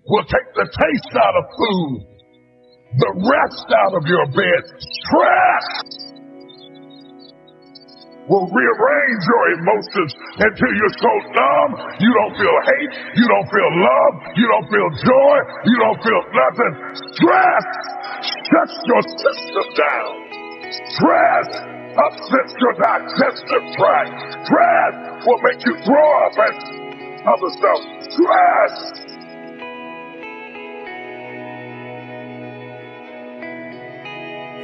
will take the taste out of food, the rest out of your bed. Stress will rearrange your emotions until you're so numb, you don't feel hate, you don't feel love, you don't feel joy, you don't feel nothing. Stress shuts your system down. Stress upsets your digestive tract. Stress will make you throw up and other stuff. Stress.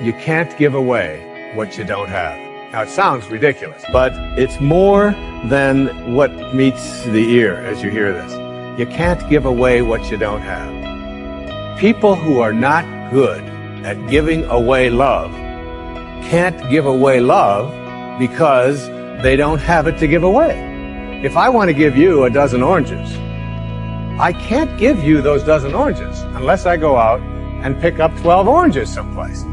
You can't give away what you don't have. Now, it sounds ridiculous, but it's more than what meets the ear as you hear this. You can't give away what you don't have. People who are not good at giving away love can't give away love because they don't have it to give away. If I want to give you a dozen oranges, I can't give you those dozen oranges unless I go out and pick up 12 oranges someplace.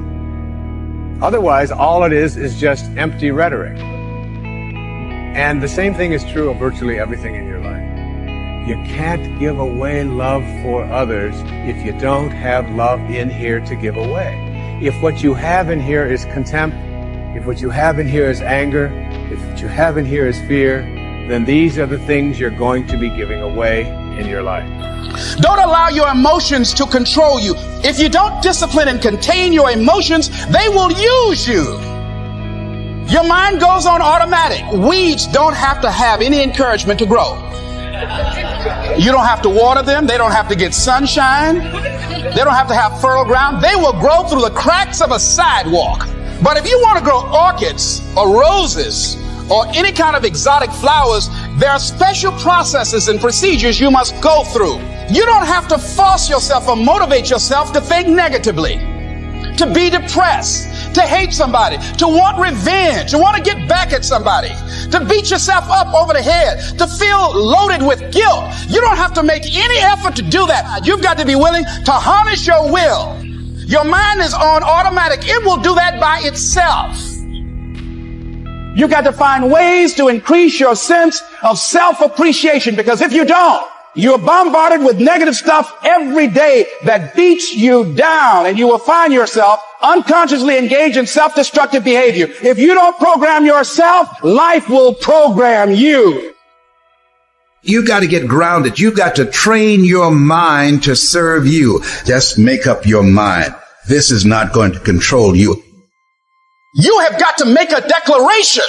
Otherwise, all it is just empty rhetoric. And the same thing is true of virtually everything in your life. You can't give away love for others if you don't have love in here to give away. If what you have in here is contempt, if what you have in here is anger, if what you have in here is fear, then these are the things you're going to be giving away in your life. Don't allow your emotions to control you. If you don't discipline and contain your emotions, they will use you. Your mind goes on automatic. Weeds don't have to have any encouragement to grow. You don't have to water them. They don't have to get sunshine. They don't have to have fertile ground. They will grow through the cracks of a sidewalk. But if you want to grow orchids or roses or any kind of exotic flowers, there are special processes and procedures you must go through. You don't have to force yourself or motivate yourself to think negatively, to be depressed, to hate somebody, to want revenge, to want to get back at somebody, to beat yourself up over the head, to feel loaded with guilt. You don't have to make any effort to do that. You've got to be willing to harness your will. Your mind is on automatic. It will do that by itself. You got to find ways to increase your sense of self-appreciation, because if you don't, you're bombarded with negative stuff every day that beats you down, and you will find yourself unconsciously engaged in self-destructive behavior. If you don't program yourself, life will program you. You got to get grounded. You got to train your mind to serve you. Just make up your mind. This is not going to control you. You have got to make a declaration.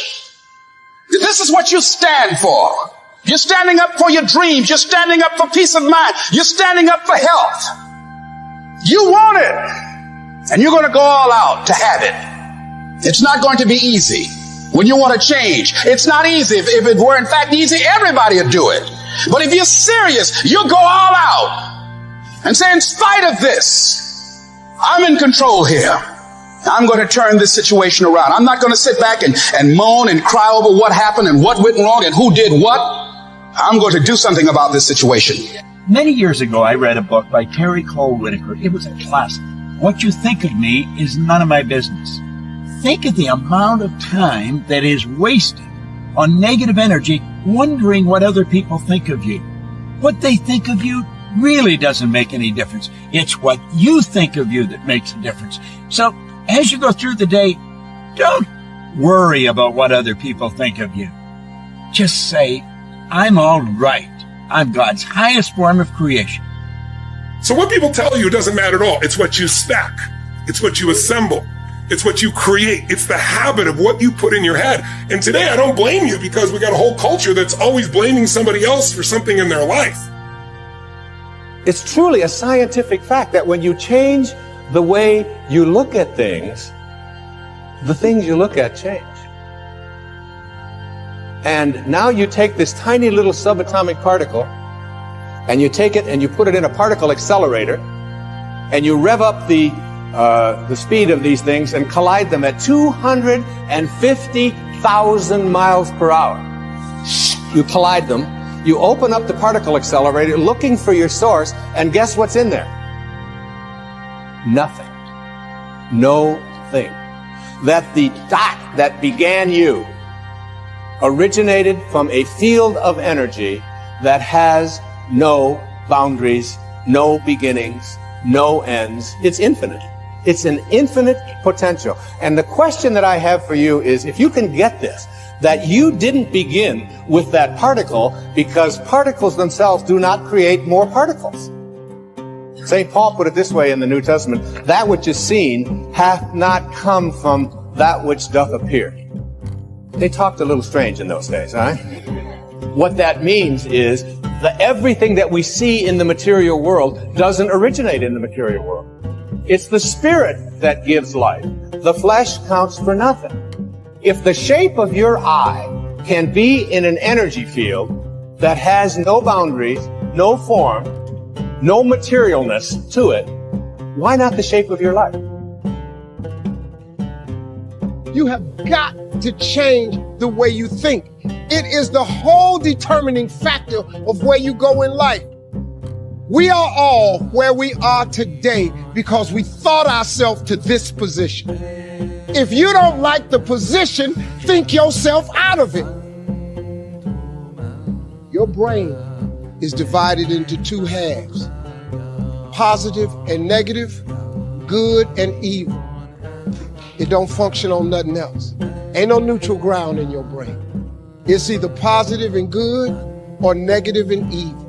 This is what you stand for. You're standing up for your dreams. You're standing up for peace of mind. You're standing up for health. You want it. And you're going to go all out to have it. It's not going to be easy. When you want to change, it's not easy. If it were in fact easy, everybody would do it. But if you're serious, you'll go all out and say, in spite of this, I'm in control here. I'm going to turn this situation around. I'm not going to sit back and moan and cry over what happened and what went wrong and who did what. I'm going to do something about this situation. Many years ago, I read a book by Terry Cole Whitaker. It was a classic. What you think of me is none of my business. Think of the amount of time that is wasted on negative energy, wondering what other people think of you. What they think of you really doesn't make any difference. It's what you think of you that makes a difference. So, as you go through the day, don't worry about what other people think of you. Just say, I'm all right. I'm God's highest form of creation. So what people tell you doesn't matter at all. It's what you stack. It's what you assemble. It's what you create. It's the habit of what you put in your head. And today I don't blame you, because we got a whole culture that's always blaming somebody else for something in their life. It's truly a scientific fact that when you change the way you look at things, the things you look at change. And now you take this tiny little subatomic particle, and you take it and you put it in a particle accelerator, and you rev up the speed of these things and collide them at 250,000 miles per hour. You collide them, you open up the particle accelerator looking for your source, and guess what's in there? Nothing. No thing. That the dot that began you originated from a field of energy that has no boundaries no beginnings, no ends. It's infinite. It's an infinite potential. And the question that I have for you is, if you can get this, that you didn't begin with that particle because particles themselves do not create more particles. St. Paul put it this way in the New Testament: that which is seen hath not come from that which doth appear. They talked a little strange in those days, right? What that means is that everything that we see in the material world doesn't originate in the material world. It's the spirit that gives life. The flesh counts for nothing. If the shape of your eye can be in an energy field that has no boundaries, no form, no materialness to it, why not the shape of your life? You have got to change the way you think. It is the whole determining factor of where you go in life. We are all where we are today because we thought ourselves to this position. If you don't like the position, think yourself out of it. Your brain is divided into two halves: positive and negative, good and evil. It don't function on nothing else. Ain't no neutral ground in your brain. It's either positive and good or negative and evil.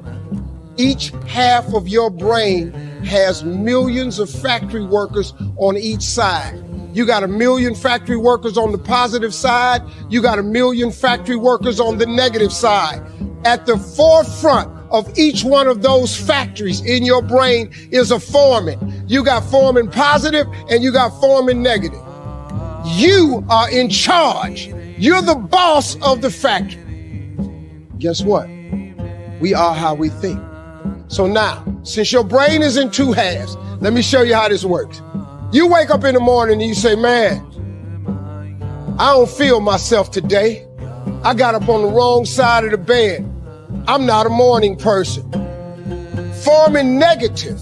Each half of your brain has millions of factory workers on each side. You got 1 million factory workers on the positive side. You got 1 million factory workers on the negative side. At the forefront of each one of those factories in your brain is a foreman. You got foreman positive and you got foreman negative. You are in charge. You're the boss of the factory. Guess what? We are how we think. So now, since your brain is in two halves, let me show you how this works. You wake up in the morning and you say, man, I don't feel myself today. I got up on the wrong side of the bed. I'm not a morning person. Foreman negative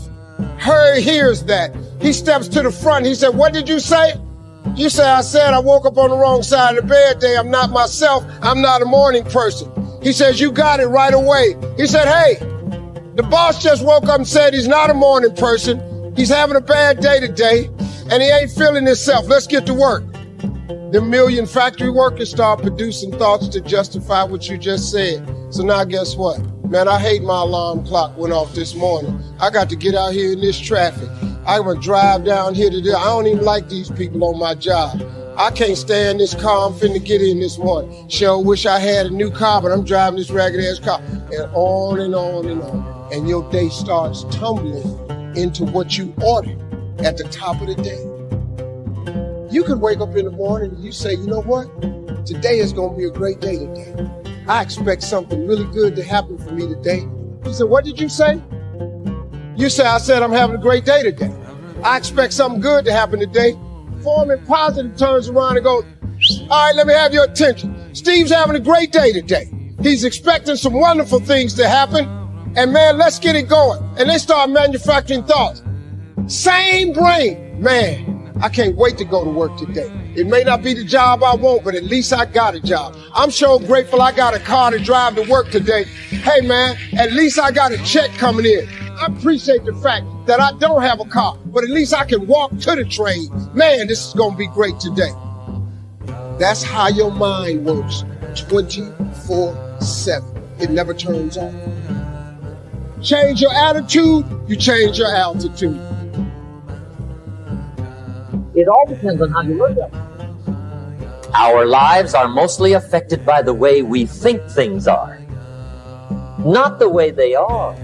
hears that. He steps to the front. He said, what did you say? You say, I said I woke up on the wrong side of the bed today. I'm not myself. I'm not a morning person. He says, you got it right away. He said, hey, the boss just woke up and said he's not a morning person. He's having a bad day today, and he ain't feeling himself. Let's get to work. The 1 million factory workers start producing thoughts to justify what you just said. So now guess what? Man, I hate my alarm clock went off this morning. I got to get out here in this traffic. I'm going to drive down here today. I don't even like these people on my job. I can't stand this car I'm finna get in this morning. Sure wish I had a new car, but I'm driving this ragged-ass car. And on and on and on. And your day starts tumbling into what you ordered at the top of the day. You could wake up in the morning and you say, you know what? Today is going to be a great day today. I expect something really good to happen for me today. You said, what did you say? You say, I said I'm having a great day today. I expect something good to happen today. Foreman positive turns around and goes, all right, let me have your attention. Steve's having a great day today. He's expecting some wonderful things to happen. And man, let's get it going. And they start manufacturing thoughts. Same brain. Man, I can't wait to go to work today. It may not be the job I want, but at least I got a job. I'm sure grateful I got a car to drive to work today. Hey man, at least I got a check coming in. I appreciate the fact that I don't have a car, but at least I can walk to the train. Man, this is going to be great today. That's how your mind works 24/7. It never turns off. Change your attitude, you change your altitude. It all depends on how you look at it. Our lives are mostly affected by the way we think things are, not the way they are.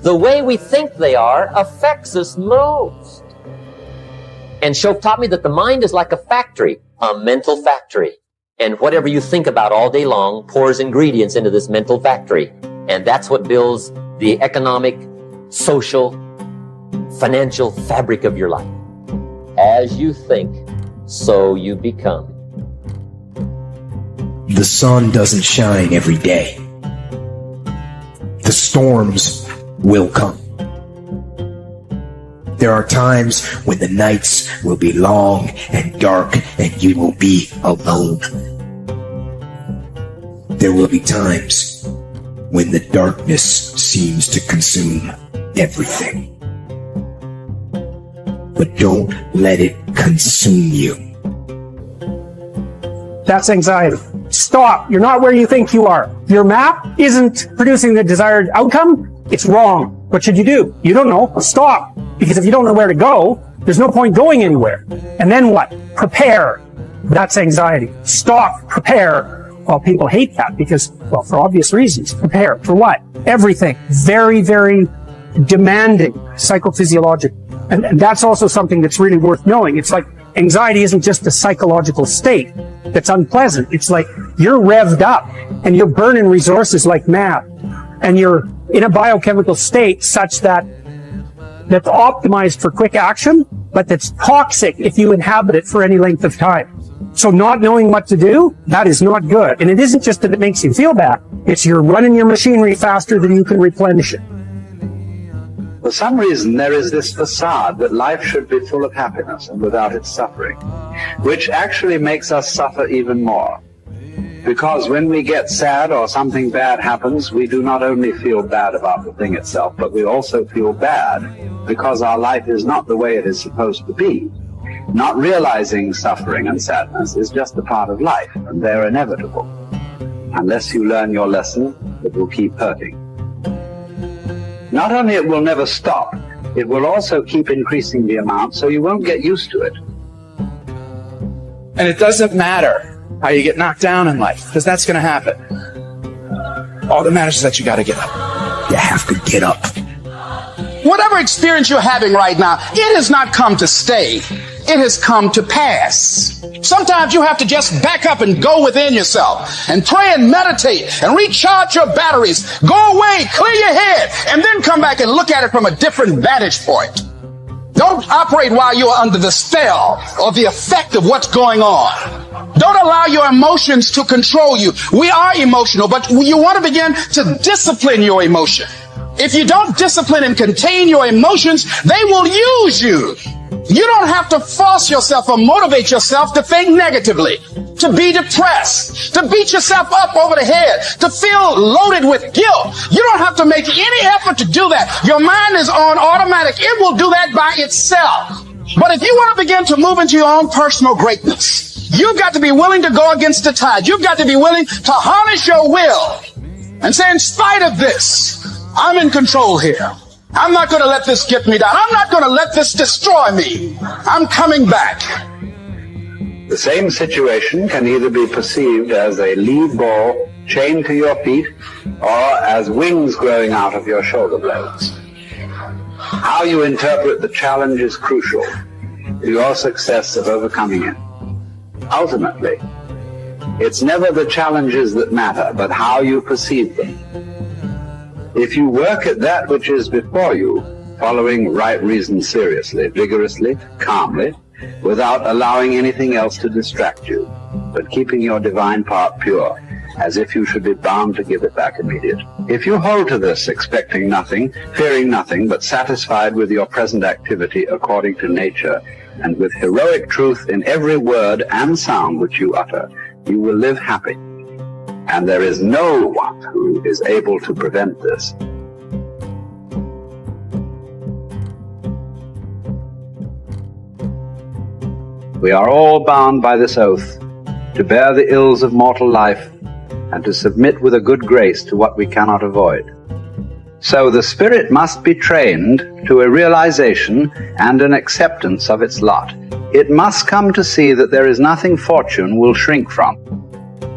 The way we think they are affects us most. And Shoaib taught me that the mind is like a factory, a mental factory. And whatever you think about all day long pours ingredients into this mental factory. And that's what builds the economic, social, financial fabric of your life. As you think, so you become. The sun doesn't shine every day. The storms will come. There are times when the nights will be long and dark and you will be alone. There will be times when the darkness seems to consume everything. But don't let it consume you. That's anxiety. Stop. You're not where you think you are. Your map isn't producing the desired outcome. It's wrong. What should you do? You don't know. Stop. Because if you don't know where to go, there's no point going anywhere. And then what? Prepare. That's anxiety. Stop. Prepare. Well, people hate that because, well, for obvious reasons. Prepare. For what? Everything. Very, very demanding psychophysiological. And that's also something that's really worth knowing. It's like anxiety isn't just a psychological state that's unpleasant. It's like you're revved up and you're burning resources like mad. And you're in a biochemical state such that's optimized for quick action, but that's toxic if you inhabit it for any length of time. So not knowing what to do, that is not good. And it isn't just that it makes you feel bad. It's you're running your machinery faster than you can replenish it. For some reason, there is this facade that life should be full of happiness and without its suffering, which actually makes us suffer even more. Because when we get sad or something bad happens, we do not only feel bad about the thing itself, but we also feel bad because our life is not the way it is supposed to be. Not realizing suffering and sadness is just a part of life, and they're inevitable. Unless you learn your lesson, it will keep hurting. Not only it will never stop, it will also keep increasing the amount, so you won't get used to it. And it doesn't matter how you get knocked down in life, because that's going to happen. All that matters is that you got to get up. You have to get up. Whatever experience you're having right now, it has not come to stay. It has come to pass. Sometimes you have to just back up and go within yourself and pray and meditate and recharge your batteries. Go away, clear your head, and then come back and look at it from a different vantage point. Don't operate while you're under the spell or the effect of what's going on. Don't allow your emotions to control you. We are emotional, but you want to begin to discipline your emotion. If you don't discipline and contain your emotions, they will use you. You don't have to force yourself or motivate yourself to think negatively, to be depressed, to beat yourself up over the head, to feel loaded with guilt. You don't have to make any effort to do that. Your mind is on automatic. It will do that by itself. But if you want to begin to move into your own personal greatness, you've got to be willing to go against the tide. You've got to be willing to harness your will and say, in spite of this, I'm in control here. I'm not going to let this get me down. I'm not going to let this destroy me. I'm coming back. The same situation can either be perceived as a lead ball chained to your feet or as wings growing out of your shoulder blades. How you interpret the challenge is crucial to your success of overcoming it. Ultimately, it's never the challenges that matter, but how you perceive them. If you work at that which is before you, following right reason seriously, vigorously, calmly, without allowing anything else to distract you, but keeping your divine part pure, as if you should be bound to give it back immediately. If you hold to this, expecting nothing, fearing nothing, but satisfied with your present activity according to nature, and with heroic truth in every word and sound which you utter, you will live happy. And there is no one who is able to prevent this. We are all bound by this oath to bear the ills of mortal life and to submit with a good grace to what we cannot avoid. So the spirit must be trained to a realization and an acceptance of its lot. It must come to see that there is nothing fortune will shrink from.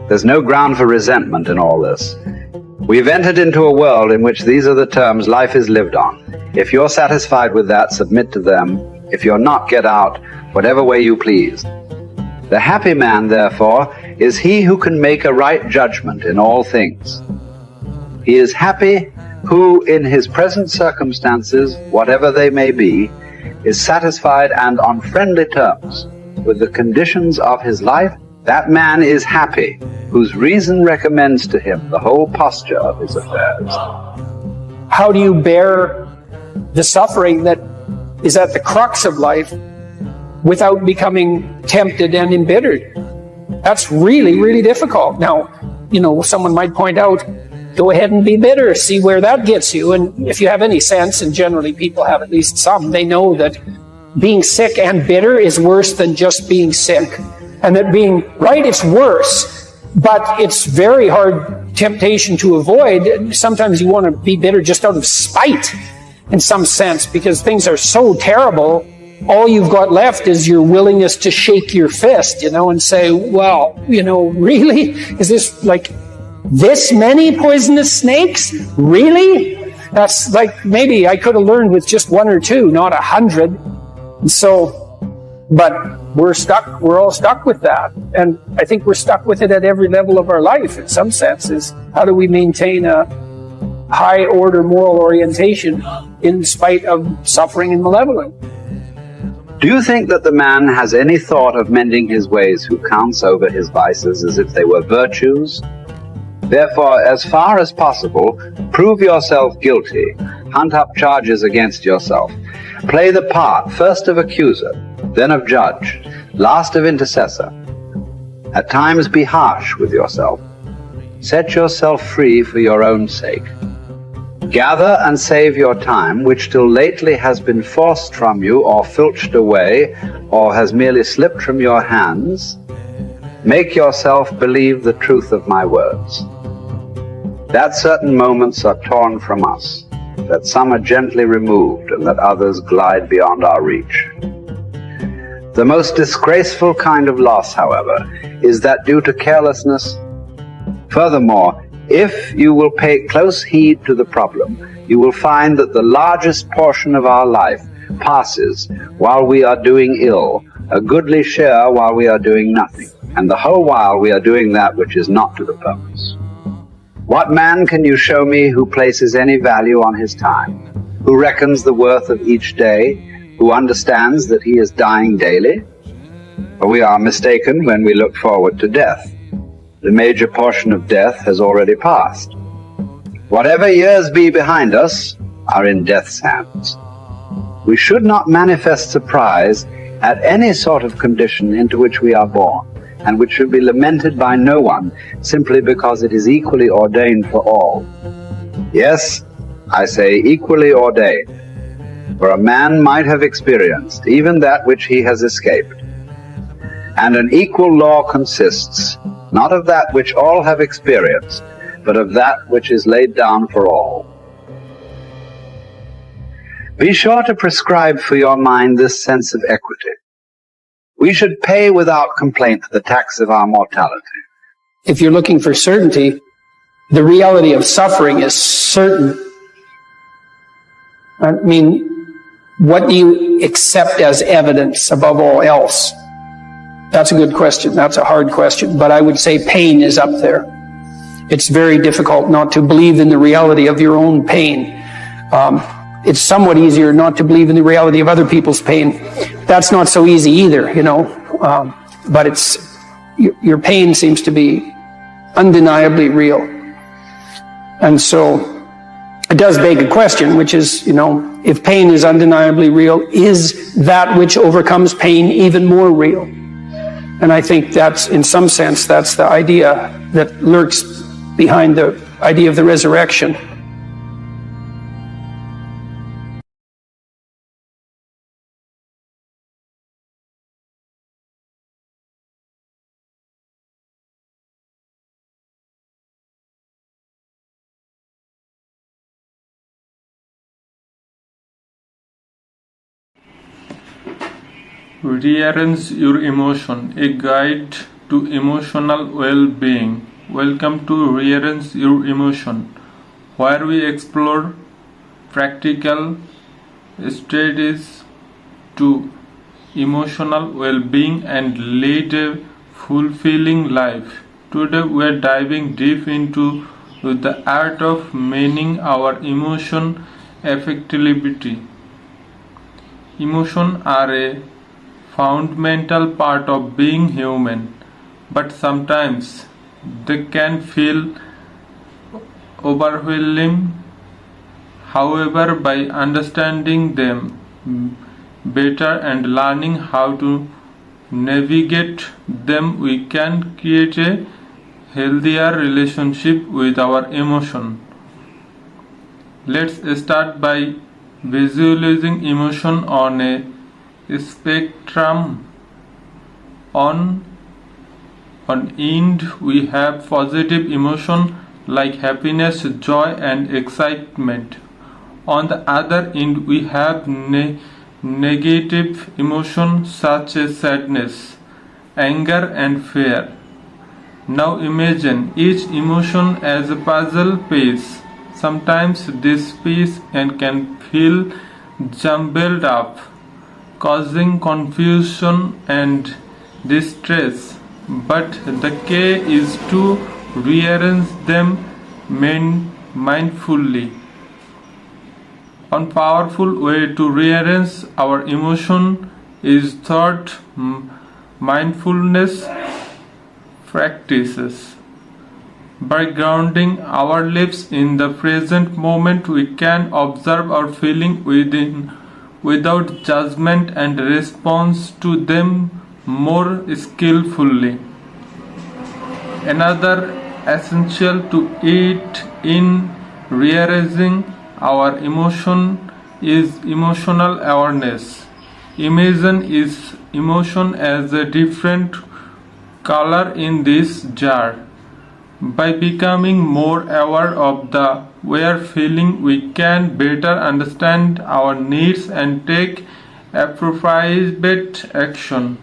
There's no ground for resentment in all this. We've entered into a world in which these are the terms life is lived on. If you're satisfied with that, submit to them. If you're not, get out, whatever way you please. The happy man, therefore, is he who can make a right judgment in all things. He is happy who, in his present circumstances, whatever they may be, is satisfied and on friendly terms with the conditions of his life. That man is happy, whose reason recommends to him the whole posture of his affairs. How do you bear the suffering that is at the crux of life without becoming tempted and embittered? That's really, really difficult. Now, someone might point out, go ahead and be bitter, see where that gets you. And if you have any sense, and generally people have at least some, they know that being sick and bitter is worse than just being sick. And that being right, it's worse, but it's very hard temptation to avoid. Sometimes you want to be bitter just out of spite, in some sense, because things are so terrible. All you've got left is your willingness to shake your fist, and say, well, really? Is this like this many poisonous snakes? Really? That's like, maybe I could have learned with just 1 or 2, not 100. But we're all stuck with that. And I think we're stuck with it at every level of our life, in some senses. How do we maintain a high order moral orientation in spite of suffering and malevolence? Do you think that the man has any thought of mending his ways who counts over his vices as if they were virtues? Therefore, as far as possible, prove yourself guilty, hunt up charges against yourself, play the part first of accuser, then of judge, last of intercessor. At times be harsh with yourself. Set yourself free for your own sake. Gather and save your time, which till lately has been forced from you, or filched away, or has merely slipped from your hands. Make yourself believe the truth of my words. That certain moments are torn from us, that some are gently removed, and that others glide beyond our reach. The most disgraceful kind of loss, however, is that due to carelessness. Furthermore, if you will pay close heed to the problem, you will find that the largest portion of our life passes while we are doing ill, a goodly share while we are doing nothing, and the whole while we are doing that which is not to the purpose. What man can you show me who places any value on his time, who reckons the worth of each day, who understands that he is dying daily? For we are mistaken when we look forward to death. The major portion of death has already passed. Whatever years be behind us are in death's hands. We should not manifest surprise at any sort of condition into which we are born, and which should be lamented by no one, simply because it is equally ordained for all. Yes, I say equally ordained, for a man might have experienced even that which he has escaped. And an equal law consists not of that which all have experienced, but of that which is laid down for all. Be sure to prescribe for your mind this sense of equity. We should pay without complaint the tax of our mortality. If you're looking for certainty, the reality of suffering is certain. I mean, what do you accept as evidence above all else? That's a good question. That's a hard question. But I would say pain is up there. It's very difficult not to believe in the reality of your own pain. It's somewhat easier not to believe in the reality of other people's pain. That's not so easy either, but your pain seems to be undeniably real. And so it does beg a question, which is, if pain is undeniably real, is that which overcomes pain even more real? And I think that's, in some sense, that's the idea that lurks behind the idea of the resurrection. Rearrange your emotion, a guide to emotional well-being. Welcome to Rearrange Your Emotion, where we explore practical strategies to emotional well-being and lead a fulfilling life. Today we are diving deep into the art of managing our emotion effectively. Emotions are a fundamental part of being human, but sometimes they can feel overwhelming. However, by understanding them better and learning how to navigate them, we can create a healthier relationship with our emotion. Let's start by visualizing emotion on a spectrum. On end we have positive emotion like happiness, joy and excitement. On the other end we have negative emotion such as sadness, anger and fear. Now imagine each emotion as a puzzle piece. Sometimes this piece can feel jumbled up, causing confusion and distress, but the key is to rearrange them mindfully. One powerful way to rearrange our emotion is thought mindfulness practices. By grounding our lives in the present moment, we can observe our feelings without judgment and respond to them more skillfully. Another essential to it in rearranging our emotion is emotional awareness. Imagine is emotion as a different color in this jar. By becoming more aware of the we're feeling, we can better understand our needs and take appropriate action.